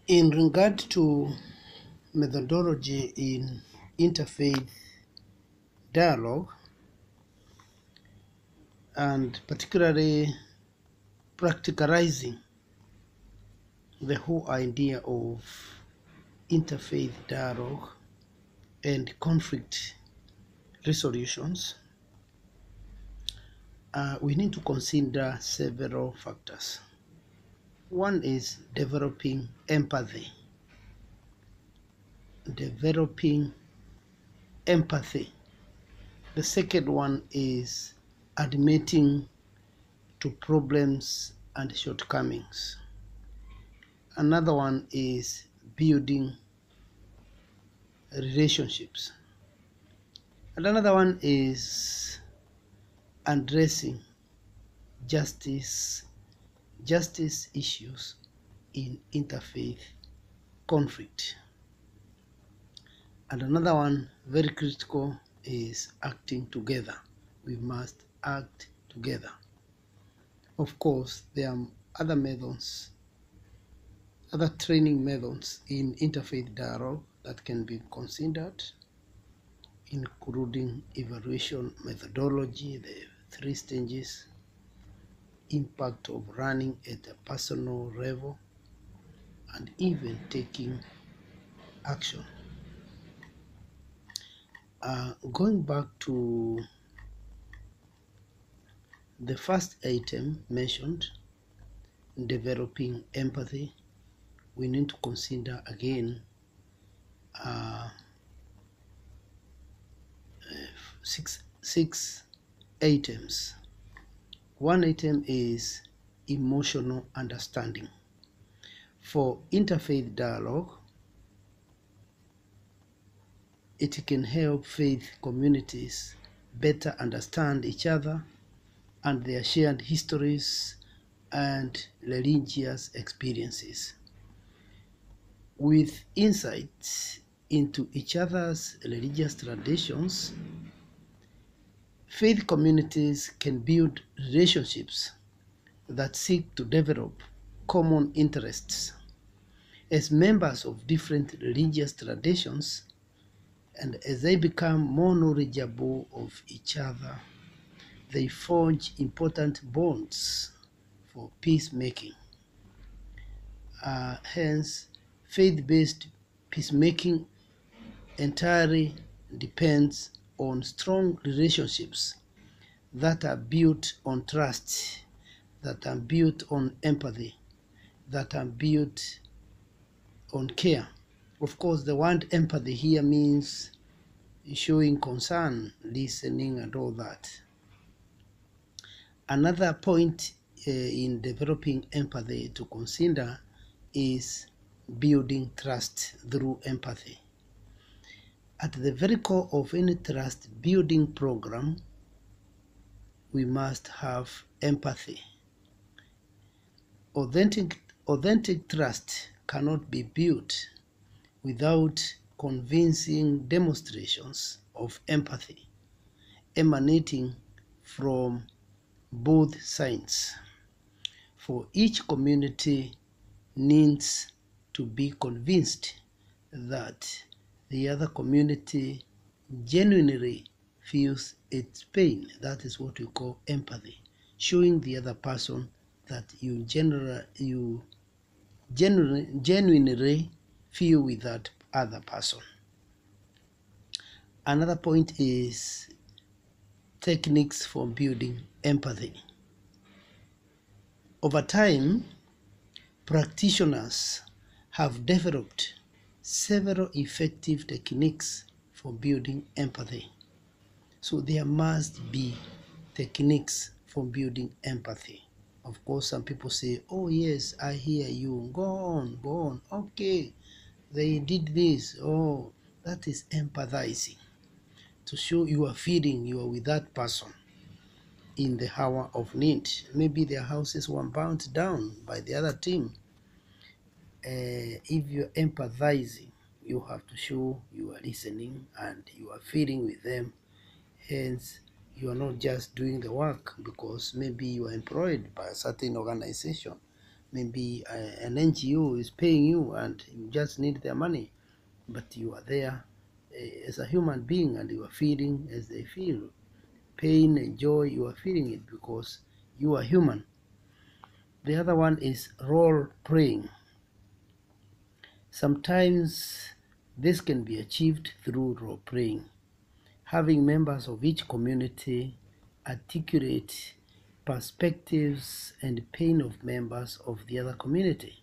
In regard to methodology in interfaith dialogue, and particularly practicalizing the whole idea of interfaith dialogue and conflict resolutions, we need to consider several factors. One is developing empathy. The second one is admitting to problems and shortcomings. Another one is building relationships. And another one is addressing justice issues in interfaith conflict. And another one, very critical, is acting together. We must act together. Of course, there are other methods, other training methods in interfaith dialogue that can be considered, including evaluation methodology, the 3 stages, impact of running at a personal level, and even taking action. Going back to the first item mentioned, developing empathy, we need to consider again 6 items. One item is emotional understanding. For interfaith dialogue, it can help faith communities better understand each other and their shared histories and religious experiences. With insights into each other's religious traditions, faith communities can build relationships that seek to develop common interests. As members of different religious traditions, and as they become more knowledgeable of each other, they forge important bonds for peacemaking. Hence, faith-based peacemaking entirely depends on strong relationships that are built on trust, that are built on empathy, that are built on care. Of course, the word empathy here means showing concern, listening, and all that. Another point in developing empathy to consider is building trust through empathy. At the very core of any trust building program, we must have empathy. Authentic trust cannot be built without convincing demonstrations of empathy emanating from both sides. For each community needs to be convinced that the other community genuinely feels its pain. That is what we call empathy, showing the other person that you genuinely feel with that other person. Another point is techniques for building empathy. Over time, practitioners have developed several effective techniques for building empathy. So there must be techniques for building empathy. Of course, some people say, oh yes, I hear you, go on, okay, they did this, oh, that is empathizing, to show you are feeling you are with that person in the hour of need. Maybe their houses were burnt down by the other team. If you're empathizing, you have to show you are listening and you are feeling with them. Hence, you are not just doing the work because maybe you are employed by a certain organization, Maybe an NGO is paying you and you just need their money, but you are there as a human being and you are feeling as they feel. Pain and joy, you are feeling it because you are human. The other one is role playing. Sometimes this can be achieved through role playing, having members of each community articulate perspectives and pain of members of the other community.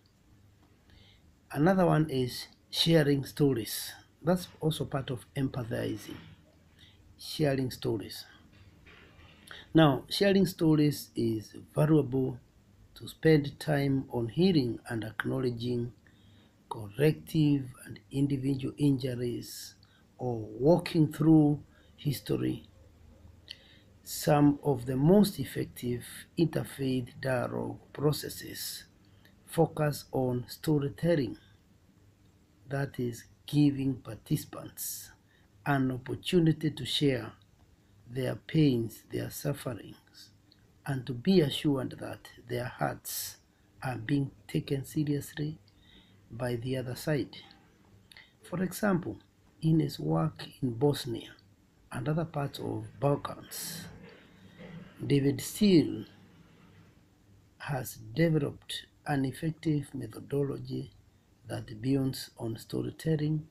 Another one is sharing stories. That's also part of empathizing, sharing stories. Now, sharing stories is valuable to spend time on hearing and acknowledging corrective and individual injuries or walking through history. Some of the most effective interfaith dialogue processes focus on storytelling, that is, giving participants an opportunity to share their pains, their sufferings, and to be assured that their hearts are being taken seriously by the other side. For example, in his work in Bosnia and other parts of Balkans, David Steele has developed an effective methodology that builds on storytelling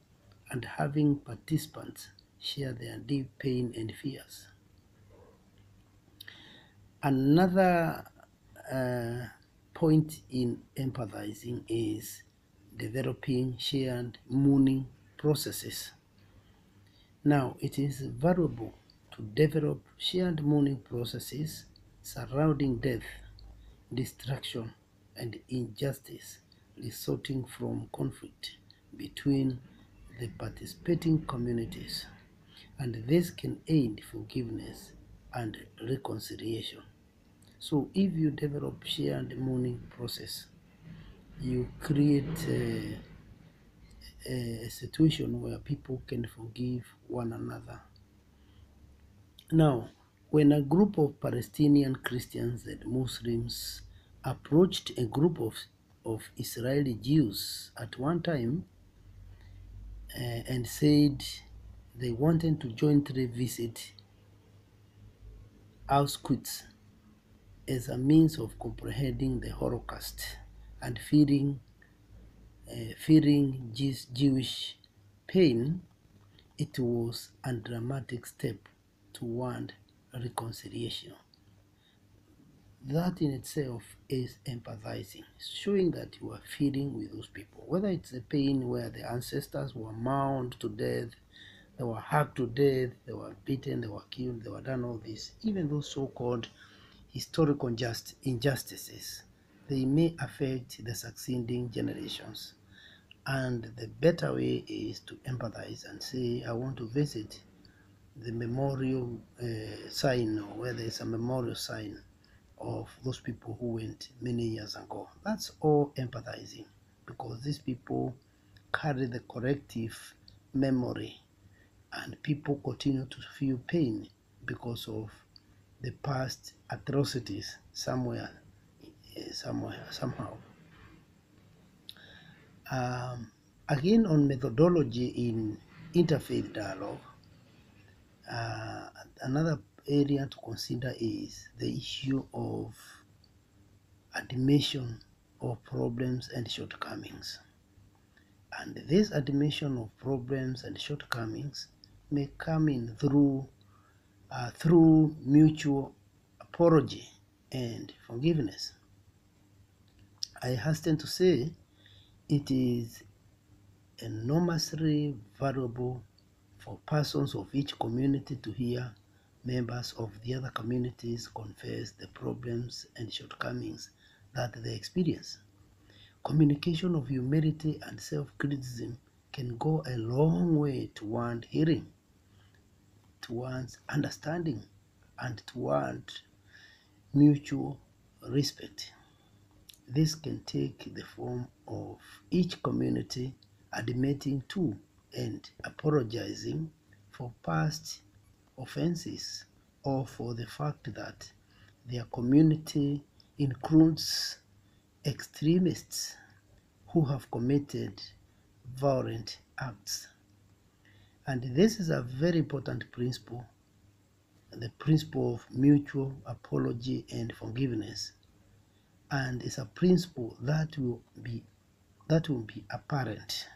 and having participants share their deep pain and fears. Another point in empathizing is developing shared mourning processes. Now, it is valuable to develop shared mourning processes surrounding death, destruction, and injustice resulting from conflict between the participating communities, and this can aid forgiveness and reconciliation. So if you develop shared mourning process, you create a situation where people can forgive one another. Now, when a group of Palestinian Christians and Muslims approached a group of Israeli Jews at one time and said they wanted to jointly visit Auschwitz as a means of comprehending the Holocaust and feeling Jewish pain, it was a dramatic step toward reconciliation. That in itself is empathizing, showing that you are feeling with those people. Whether it's a pain where the ancestors were mauled to death, they were hacked to death, they were beaten, they were killed, they were done all this, even those so-called historical injustices, they may affect the succeeding generations. And the better way is to empathize and say, I want to visit the memorial sign, or where there is a memorial sign of those people who went many years ago. That's all empathizing, because these people carry the collective memory and people continue to feel pain because of the past atrocities somehow. Again, on methodology in interfaith dialogue, another area to consider is the issue of admission of problems and shortcomings. And this admission of problems and shortcomings may come in through mutual apology and forgiveness. I hasten to say it is enormously valuable for persons of each community to hear members of the other communities confess the problems and shortcomings that they experience. Communication of humility and self-criticism can go a long way toward hearing, towards understanding, and toward mutual respect. This can take the form of each community admitting to and apologizing for past offenses, or for the fact that their community includes extremists who have committed violent acts. And this is a very important principle, the principle of mutual apology and forgiveness. And it's a principle that will be apparent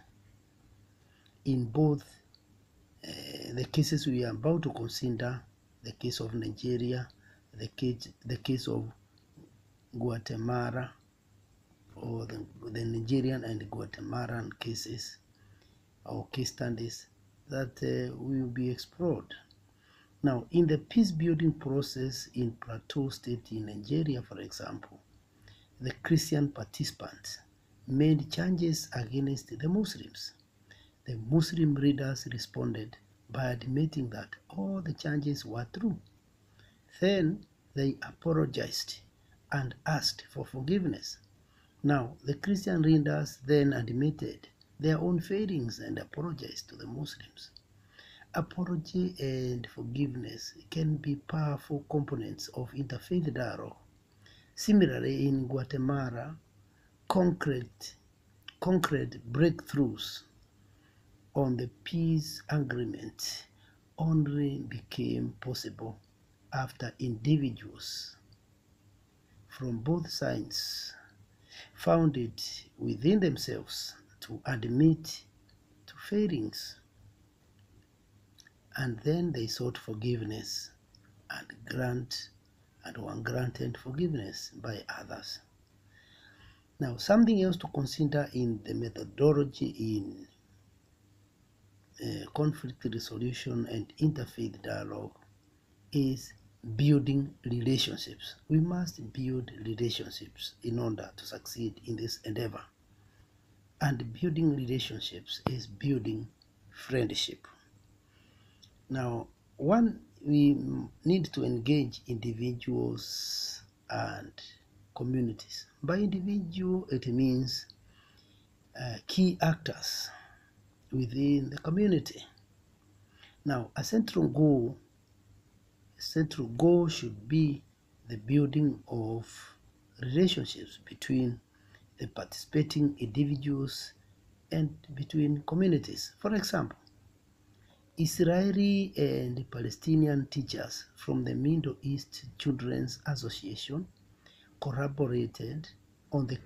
in both the cases we are about to consider, the case of Nigeria, the case of Guatemala, or the Nigerian and Guatemalan cases or case studies that will be explored. Now, in the peace-building process in Plateau State in Nigeria, for example, the Christian participants made charges against the Muslims. The Muslim leaders responded by admitting that all the charges were true. Then they apologized and asked for forgiveness. Now, the Christian leaders then admitted their own failings and apologized to the Muslims. Apology and forgiveness can be powerful components of interfaith dialogue. Similarly, in Guatemala, concrete breakthroughs on the peace agreement only became possible after individuals from both sides found it within themselves to admit to failings, and then they sought forgiveness and were granted forgiveness by others. Now, something else to consider in the methodology in conflict resolution and interfaith dialogue is building relationships. We must build relationships in order to succeed in this endeavor. And building relationships is building friendship. Now, we need to engage individuals and communities. By individual, it means key actors within the community. Now, a central goal should be the building of relationships between the participating individuals and between communities. For example, Israeli and Palestinian teachers from the Middle East Children's Association collaborated on the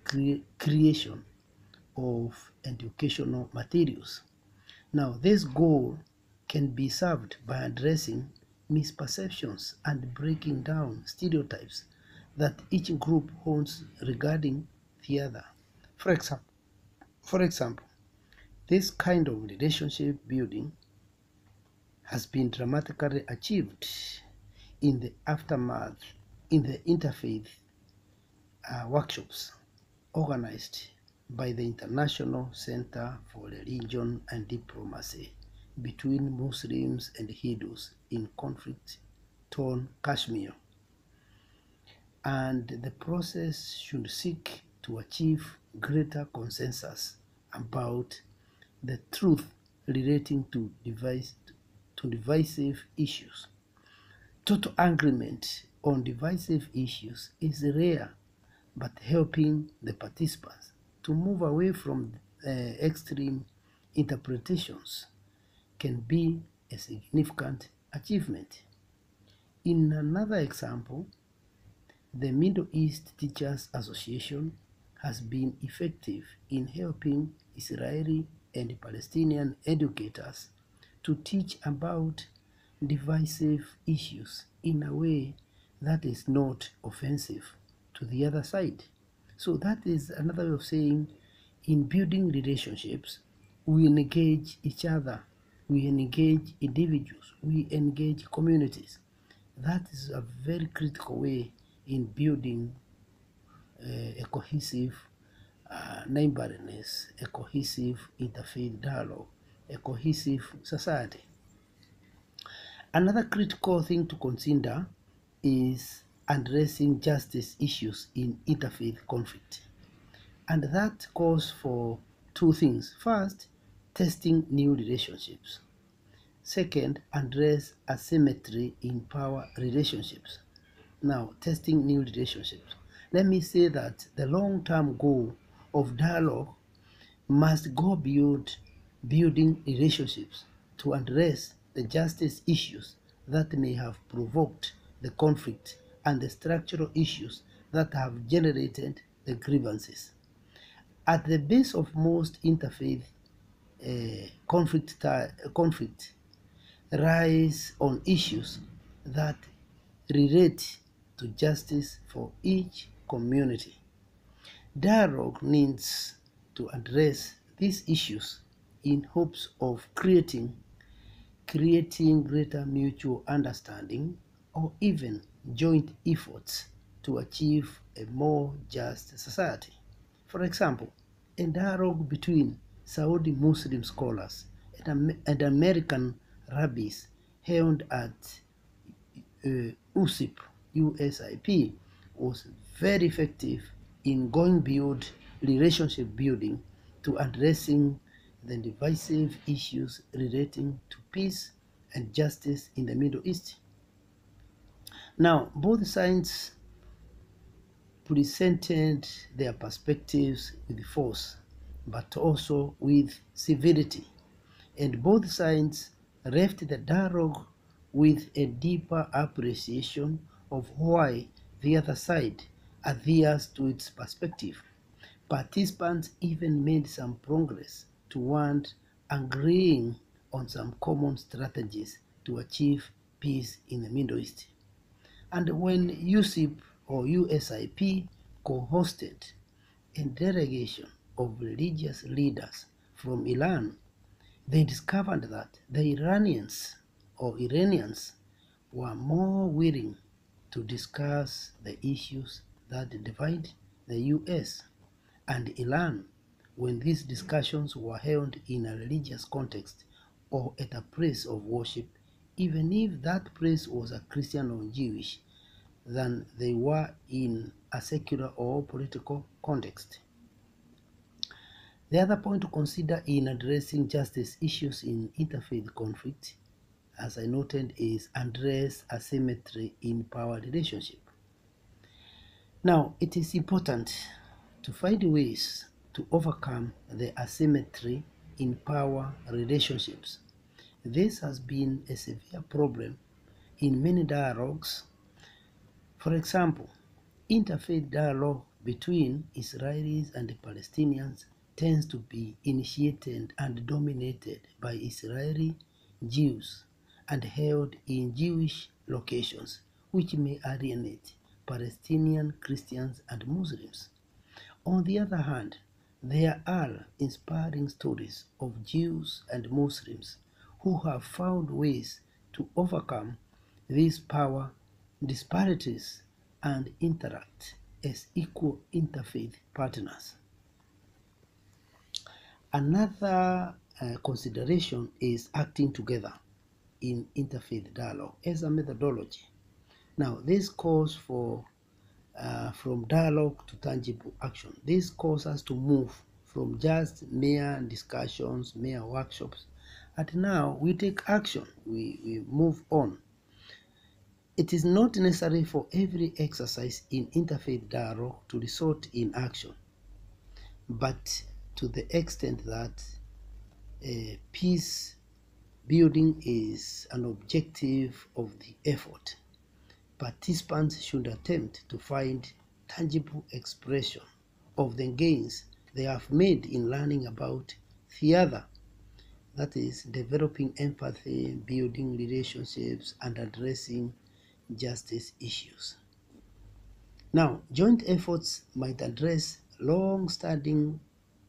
creation of educational materials. Now, this goal can be served by addressing misperceptions and breaking down stereotypes that each group holds regarding the other. For example, this kind of relationship building has been dramatically achieved in the aftermath in the interfaith workshops organized by the International Center for Religion and Diplomacy between Muslims and Hindus in conflict-torn Kashmir. And the process should seek to achieve greater consensus about the truth relating to divisive issues. Total agreement on divisive issues is rare, but helping the participants to move away from extreme interpretations can be a significant achievement. In another example, the Middle East Teachers Association has been effective in helping Israeli and Palestinian educators to teach about divisive issues in a way that is not offensive to the other side. So that is another way of saying, in building relationships, we engage each other, we engage individuals, we engage communities. That is a very critical way in building a cohesive neighborliness, a cohesive interfaith dialogue, a cohesive society. Another critical thing to consider is addressing justice issues in interfaith conflict. And that calls for two things. First, testing new relationships. Second, address asymmetry in power relationships. Now, testing new relationships. let me say that the long-term goal of dialogue must go beyond building relationships to address the justice issues that may have provoked the conflict and the structural issues that have generated the grievances. At the base of most interfaith conflict rise on issues that relate to justice for each community. Dialogue needs to address these issues in hopes of creating greater mutual understanding or even joint efforts to achieve a more just society. For example, a dialogue between Saudi Muslim scholars and American rabbis held at USIP was very effective in going beyond relationship building to addressing the divisive issues relating to peace and justice in the Middle East. Now, both sides presented their perspectives with force, but also with civility, and both sides left the dialogue with a deeper appreciation of why the other side adheres to its perspective. Participants even made some progress toward agreeing on some common strategies to achieve peace in the Middle East. And when USIP or USIP co-hosted a delegation of religious leaders from Iran, they discovered that the Iranians were more willing to discuss the issues that divide the US and Iran when these discussions were held in a religious context or at a place of worship, even if that place was a Christian or Jewish, than they were in a secular or political context. The other point to consider in addressing justice issues in interfaith conflict, as I noted, is address asymmetry in power relationship. Now, it is important to find ways to overcome the asymmetry in power relationships. This has been a severe problem in many dialogues. For example, interfaith dialogue between Israelis and Palestinians tends to be initiated and dominated by Israeli Jews and held in Jewish locations, which may alienate Palestinian Christians and Muslims. On the other hand, there are inspiring stories of Jews and Muslims who have found ways to overcome these power disparities and interact as equal interfaith partners. Another consideration is acting together in interfaith dialogue as a methodology. Now, this calls for from dialogue to tangible action. This calls us to move from just mere discussions, mere workshops, and now we take action, we move on. It is not necessary for every exercise in interfaith dialogue to result in action, but to the extent that peace building is an objective of the effort, participants should attempt to find tangible expression of the gains they have made in learning about the other, that is, developing empathy, building relationships, and addressing justice issues. Now, joint efforts might address long-standing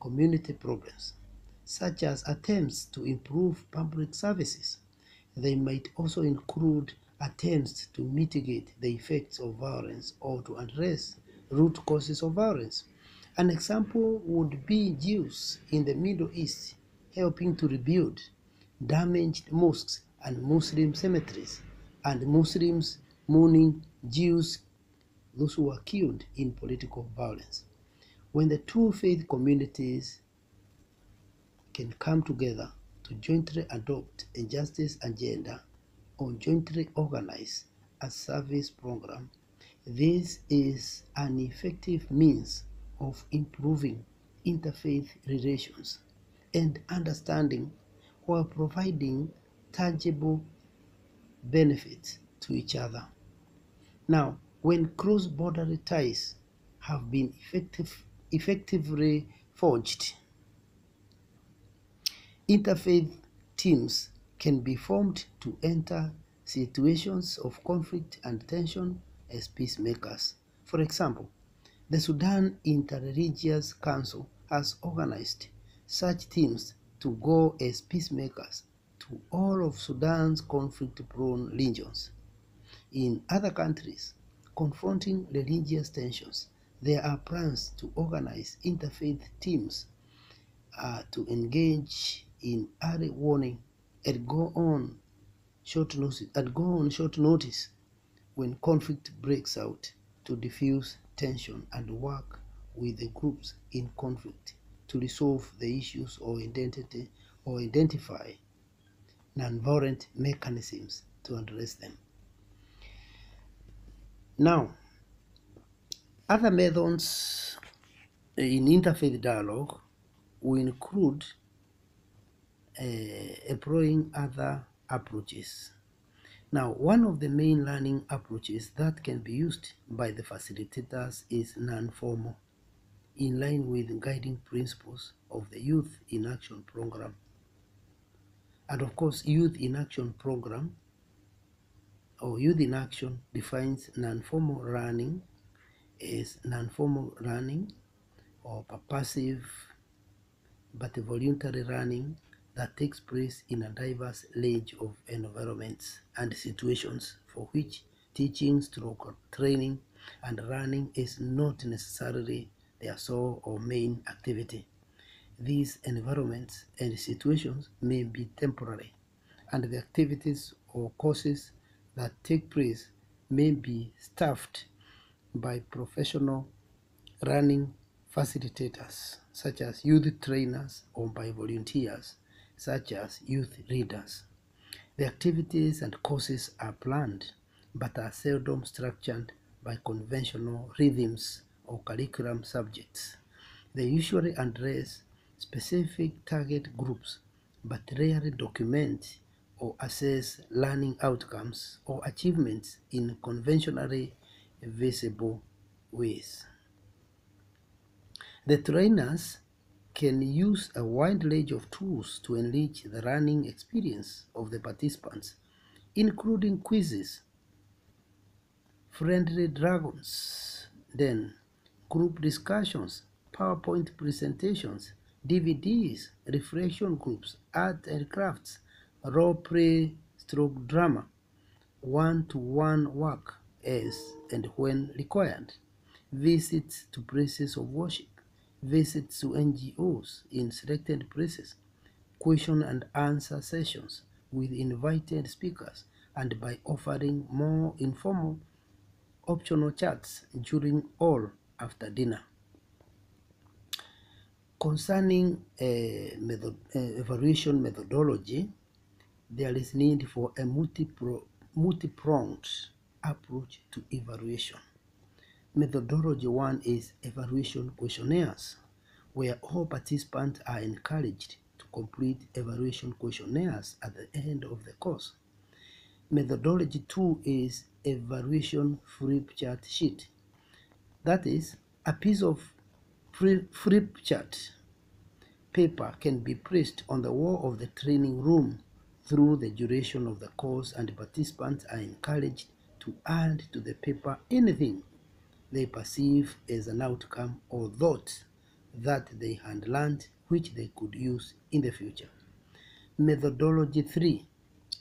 community problems, such as attempts to improve public services. They might also include attempts to mitigate the effects of violence or to address root causes of violence. An example would be Jews in the Middle East helping to rebuild damaged mosques and Muslim cemeteries, and Muslims mourning Jews, those who were killed in political violence. When the two faith communities can come together to jointly adopt a justice agenda or jointly organize a service program, This is an effective means of improving interfaith relations and understanding while providing tangible benefits to each other. Now, when cross-border ties have been effectively forged, interfaith teams can be formed to enter situations of conflict and tension as peacemakers. For example, the Sudan Interreligious Council has organized such teams to go as peacemakers to all of Sudan's conflict-prone regions. In other countries confronting religious tensions, there are plans to organize interfaith teams to engage in early warning and go on short notice when conflict breaks out to diffuse tension and work with the groups in conflict to resolve the issues or identify non-violent mechanisms to address them. Now, other methods in interfaith dialogue will include employing other approaches. Now, one of the main learning approaches that can be used by the facilitators is non-formal, in line with guiding principles of the Youth in Action program. And of course, Youth in Action program or Youth in Action defines non-formal learning as non-formal learning or passive but voluntary learning that takes place in a diverse range of environments and situations for which teaching, training, and learning is not necessarily their sole or main activity. These environments and situations may be temporary, and the activities or courses that take place may be staffed by professional learning facilitators, such as youth trainers, or by volunteers, such as youth leaders. The activities and courses are planned, but are seldom structured by conventional rhythms or curriculum subjects. They usually address specific target groups, but rarely document or assess learning outcomes or achievements in conventionally visible ways. The trainers can use a wide range of tools to enrich the learning experience of the participants, including quizzes, friendly dragons, then group discussions, PowerPoint presentations, DVDs, reflection groups, art and crafts, role play stroke drama, one-to-one work as and when required, visits to places of worship, visits to NGOs in selected places, question and answer sessions with invited speakers, and by offering more informal optional chats during or after dinner. Concerning evaluation methodology, there is need for a multi-pronged approach to evaluation. Methodology 1 is evaluation questionnaires, where all participants are encouraged to complete evaluation questionnaires at the end of the course. Methodology 2 is evaluation flip chart sheet. That is, a piece of flip chart paper can be placed on the wall of the training room through the duration of the course, and participants are encouraged to add to the paper anything they perceive as an outcome or thought that they had learned which they could use in the future. Methodology 3,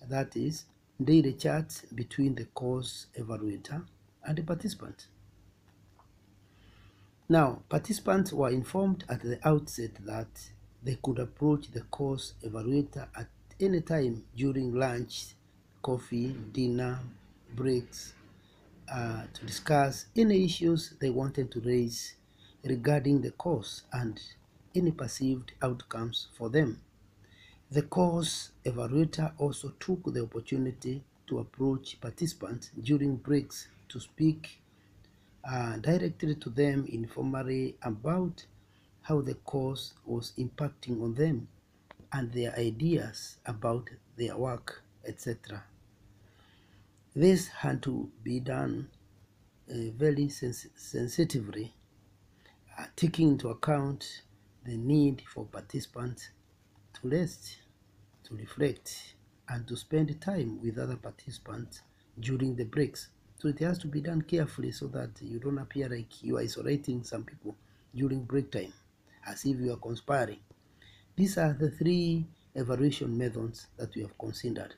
that is, daily chats between the course evaluator and the participant. Now, participants were informed at the outset that they could approach the course evaluator at any time during lunch, coffee, dinner, breaks, to discuss any issues they wanted to raise regarding the course and any perceived outcomes for them. The course evaluator also took the opportunity to approach participants during breaks to speak directly to them informally about how the course was impacting on them and their ideas about their work, etc. This had to be done very sensitively, taking into account the need for participants to rest, to reflect, and to spend time with other participants during the breaks. So it has to be done carefully so that you don't appear like you are isolating some people during break time, as if you are conspiring. These are the three evaluation methods that we have considered.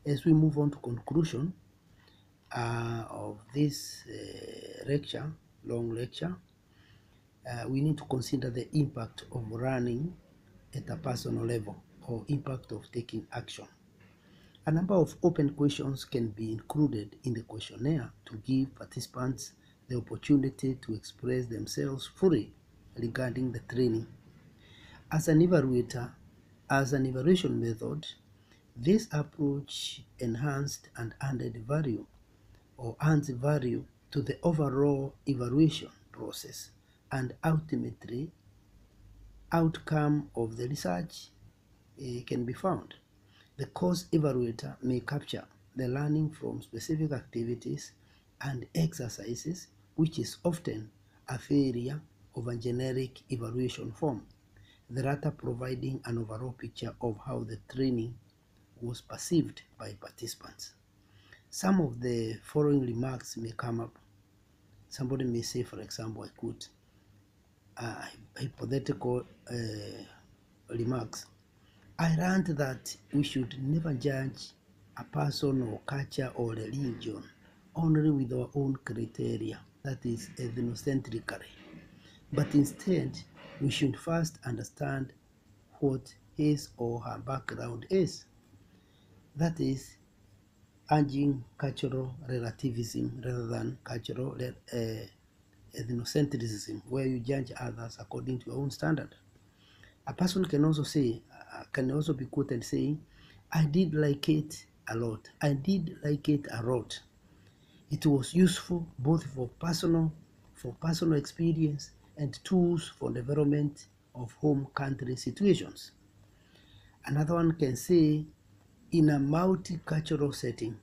As we move on to conclusion of this long lecture, we need to consider the impact of running at a personal level, or impact of taking action. A number of open questions can be included in the questionnaire to give participants the opportunity to express themselves fully regarding the training. As an evaluator, as an evaluation method, this approach enhanced and added value, or adds value to the overall evaluation process and ultimately outcome of the research can be found. The course evaluator may capture the learning from specific activities and exercises, which is often a failure of a generic evaluation form, the latter providing an overall picture of how the training was perceived by participants. Some of the following remarks may come up. Somebody may say, for example, I quote hypothetical remarks. I learned that we should never judge a person or culture or religion only with our own criteria, that is ethnocentrically, but instead we should first understand what his or her background is. That is urging cultural relativism rather than cultural ethnocentrism, where you judge others according to your own standard. A person can also say, can also be quoted saying, I did like it a lot. I did like it a lot. It was useful both for personal experience and tools for development of home country situations. Another one can say, in a multicultural setting,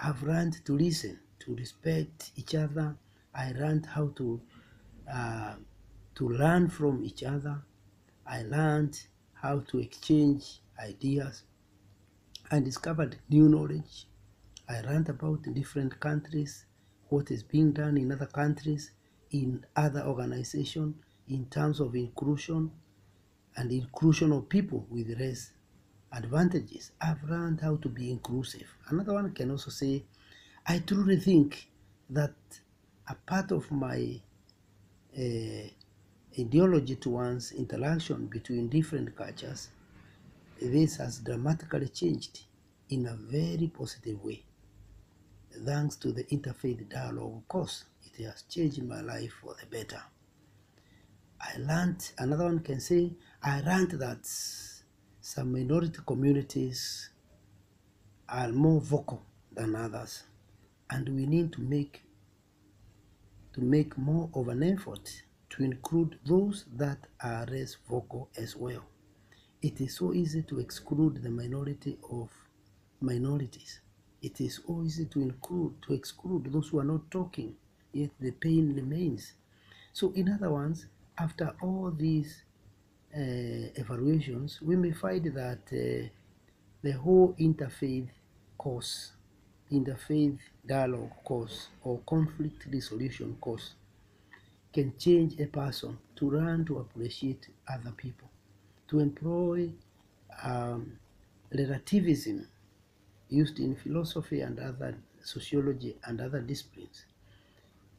I've learned to listen, to respect each other. I learned how to learn from each other. I learned how to exchange ideas. I discovered new knowledge. I learned about different countries, what is being done in other countries, in other organizations, in terms of inclusion and inclusion of people with less advantages. I've learned how to be inclusive. Another one can also say, I truly think that a part of my ideology towards interaction between different cultures, this has dramatically changed in a very positive way. Thanks to the interfaith dialogue course, it has changed my life for the better. I learned, another one can say, I learned that some minority communities are more vocal than others, and we need to make more of an effort to include those that are less vocal as well. It is so easy to exclude the minority of minorities. It is so easy to exclude those who are not talking, yet the pain remains. So in other words, after all these evaluations, we may find that the whole interfaith course, interfaith dialogue course, or conflict resolution course can change a person to learn to appreciate other people, to employ relativism used in philosophy and other sociology and other disciplines,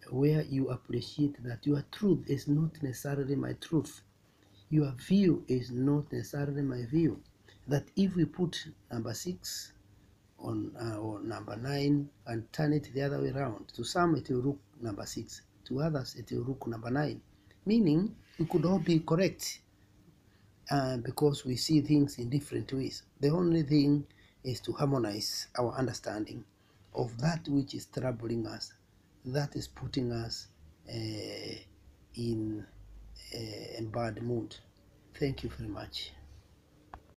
where you appreciate that your truth is not necessarily my truth. Your view is not necessarily my view. That if we put number 6 on or number 9 and turn it the other way around, to some it will look number 6, to others it will look number 9, meaning we could all be correct because we see things in different ways. The only thing is to harmonize our understanding of that which is troubling us, that is putting us in a bad mood. Thank you very much.